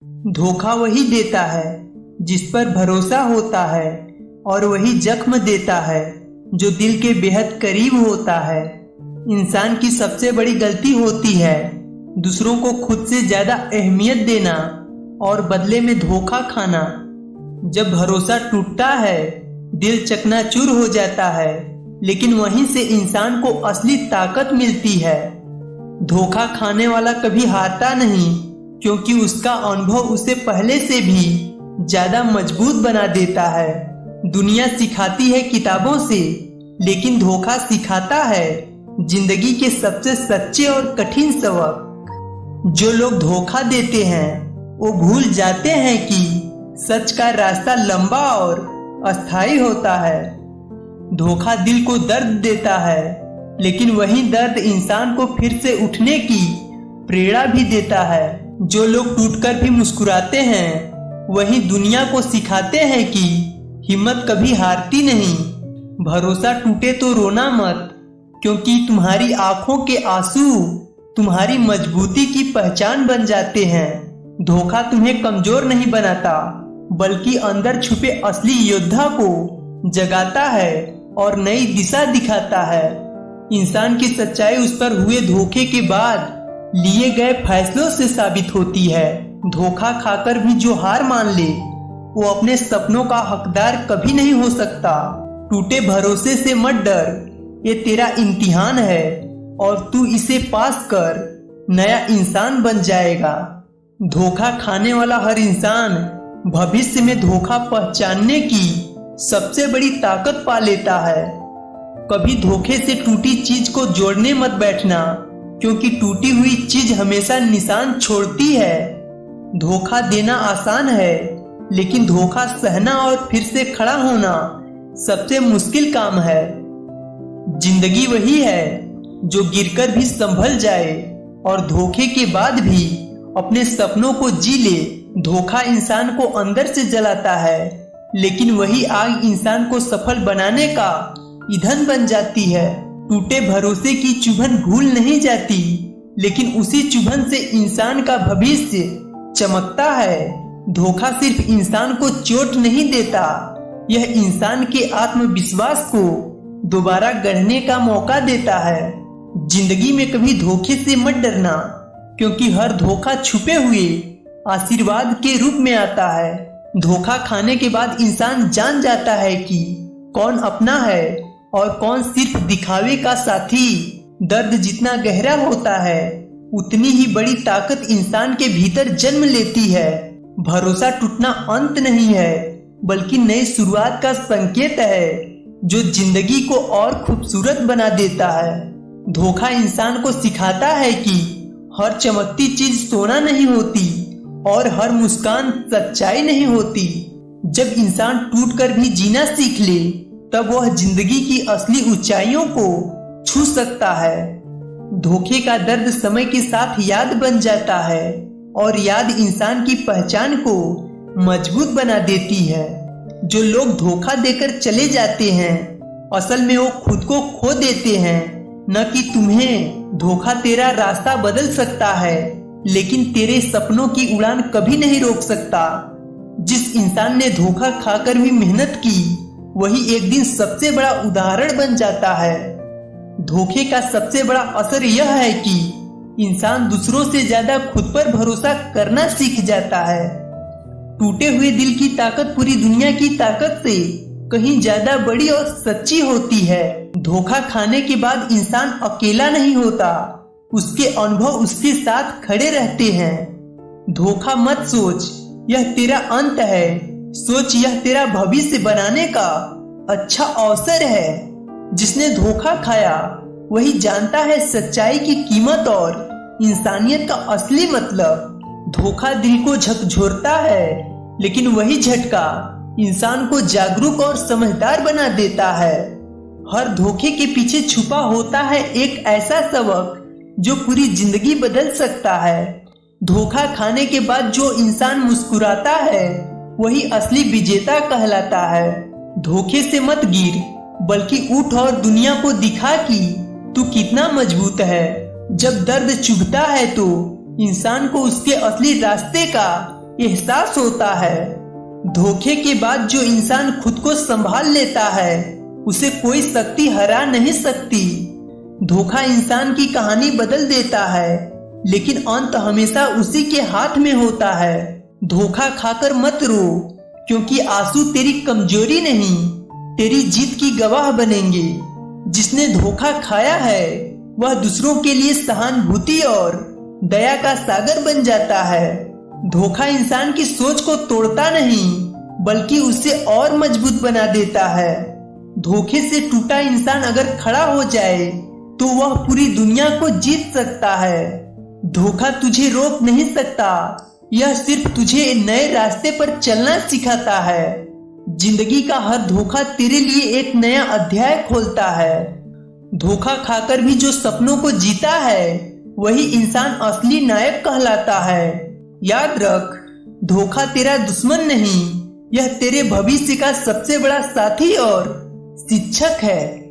धोखा वही देता है जिस पर भरोसा होता है, और वही जख्म देता है जो दिल के बेहद करीब होता है। इंसान की सबसे बड़ी गलती होती है दूसरों को खुद से ज्यादा अहमियत देना और बदले में धोखा खाना। जब भरोसा टूटता है दिल चकनाचूर हो जाता है, लेकिन वहीं से इंसान को असली ताकत मिलती है। धोखा खाने वाला कभी हारता नहीं, क्योंकि उसका अनुभव उसे पहले से भी ज्यादा मजबूत बना देता है। दुनिया सिखाती है किताबों से, लेकिन धोखा सिखाता है जिंदगी के सबसे सच्चे और कठिन सबक। जो लोग धोखा देते हैं वो भूल जाते हैं कि सच का रास्ता लंबा और अस्थायी होता है। धोखा दिल को दर्द देता है, लेकिन वही दर्द इंसान को फिर से उठने की प्रेरणा भी देता है। जो लोग टूटकर भी मुस्कुराते हैं वही दुनिया को सिखाते हैं कि हिम्मत कभी हारती नहीं। भरोसा टूटे तो रोना मत, क्योंकि तुम्हारी आंखों के आंसू तुम्हारी मजबूती की पहचान बन जाते हैं। धोखा तुम्हें कमजोर नहीं बनाता, बल्कि अंदर छुपे असली योद्धा को जगाता है और नई दिशा दिखाता है। इंसान की सच्चाई उस पर हुए धोखे के बाद लिए गए फैसलों से साबित होती है। धोखा खाकर भी जो हार मान ले वो अपने सपनों का हकदार कभी नहीं हो सकता। टूटे भरोसे से मत डर, ये तेरा इम्तिहान है और तू इसे पास कर नया इंसान बन जाएगा। धोखा खाने वाला हर इंसान भविष्य में धोखा पहचानने की सबसे बड़ी ताकत पा लेता है। कभी धोखे से टूटी चीज को जोड़ने मत बैठना, क्योंकि टूटी हुई चीज हमेशा निशान छोड़ती है। धोखा देना आसान है, लेकिन धोखा सहना और फिर से खड़ा होना सबसे मुश्किल काम है। जिंदगी वही है जो गिरकर भी संभल जाए और धोखे के बाद भी अपने सपनों को जी ले। धोखा इंसान को अंदर से जलाता है, लेकिन वही आग इंसान को सफल बनाने का ईंधन बन जाती है। टूटे भरोसे की चुभन भूल नहीं जाती, लेकिन उसी चुभन से इंसान का भविष्य चमकता है। धोखा सिर्फ इंसान को चोट नहीं देता, यह इंसान के आत्मविश्वास को दोबारा गढ़ने का मौका देता है। जिंदगी में कभी धोखे से मत डरना, क्योंकि हर धोखा छुपे हुए आशीर्वाद के रूप में आता है। धोखा खाने के बाद इंसान जान जाता है कि कौन अपना है और कौन सिर्फ दिखावे का साथी। दर्द जितना गहरा होता है उतनी ही बड़ी ताकत इंसान के भीतर जन्म लेती है। भरोसा टूटना अंत नहीं है, बल्कि नई शुरुआत का संकेत है जो जिंदगी को और खूबसूरत बना देता है। धोखा इंसान को सिखाता है कि हर चमकती चीज सोना नहीं होती और हर मुस्कान सच्चाई नहीं होती। जब इंसान टूटकर भी जीना सीख ले, तब वह जिंदगी की असली ऊंचाइयों को छू सकता है। धोखे का दर्द समय के साथ याद बन जाता है, और याद इंसान की पहचान को मजबूत बना देती है। जो लोग धोखा देकर चले जाते हैं, असल में वो खुद को खो देते हैं। न कि तुम्हें। धोखा तेरा रास्ता बदल सकता है, लेकिन तेरे सपनों की उड़ान कभी नहीं रोक सकता। जिस इंसान ने धोखा खाकर भी मेहनत की, वही एक दिन सबसे बड़ा उदाहरण बन जाता है। धोखे का सबसे बड़ा असर यह है कि इंसान दूसरों से ज्यादा खुद पर भरोसा करना सीख जाता है। टूटे हुए दिल की ताकत पूरी दुनिया की ताकत से कहीं ज्यादा बड़ी और सच्ची होती है। धोखा खाने के बाद इंसान अकेला नहीं होता, उसके अनुभव उसके साथ खड़े रहते हैं। धोखा मत सोच यह तेरा अंत है, सोच यह तेरा भविष्य बनाने का अच्छा अवसर है। जिसने धोखा खाया वही जानता है सच्चाई की कीमत और इंसानियत का असली मतलब। धोखा दिल को झकझोरता है, लेकिन वही झटका इंसान को जागरूक और समझदार बना देता है। हर धोखे के पीछे छुपा होता है एक ऐसा सबक जो पूरी जिंदगी बदल सकता है। धोखा खाने के बाद जो इंसान मुस्कुराता है वही असली विजेता कहलाता है। धोखे से मत गिर, बल्कि उठ और दुनिया को दिखा कि तू कितना मजबूत है। जब दर्द चुभता है तो इंसान को उसके असली रास्ते का एहसास होता है। धोखे के बाद जो इंसान खुद को संभाल लेता है उसे कोई शक्ति हरा नहीं सकती। धोखा इंसान की कहानी बदल देता है, लेकिन अंत हमेशा उसी के हाथ में होता है। धोखा खाकर मत रो, क्योंकि आंसू तेरी कमजोरी नहीं, तेरी जीत की गवाह बनेंगे। जिसने धोखा खाया है वह दूसरों के लिए सहानुभूति और दया का सागर बन जाता है। धोखा इंसान की सोच को तोड़ता नहीं, बल्कि उसे और मजबूत बना देता है। धोखे से टूटा इंसान अगर खड़ा हो जाए तो वह पूरी दुनिया को जीत सकता है। धोखा तुझे रोक नहीं सकता, यह सिर्फ तुझे नए रास्ते पर चलना सिखाता है। जिंदगी का हर धोखा तेरे लिए एक नया अध्याय खोलता है। धोखा खाकर भी जो सपनों को जीता है वही इंसान असली नायक कहलाता है। याद रख, धोखा तेरा दुश्मन नहीं, यह तेरे भविष्य का सबसे बड़ा साथी और शिक्षक है।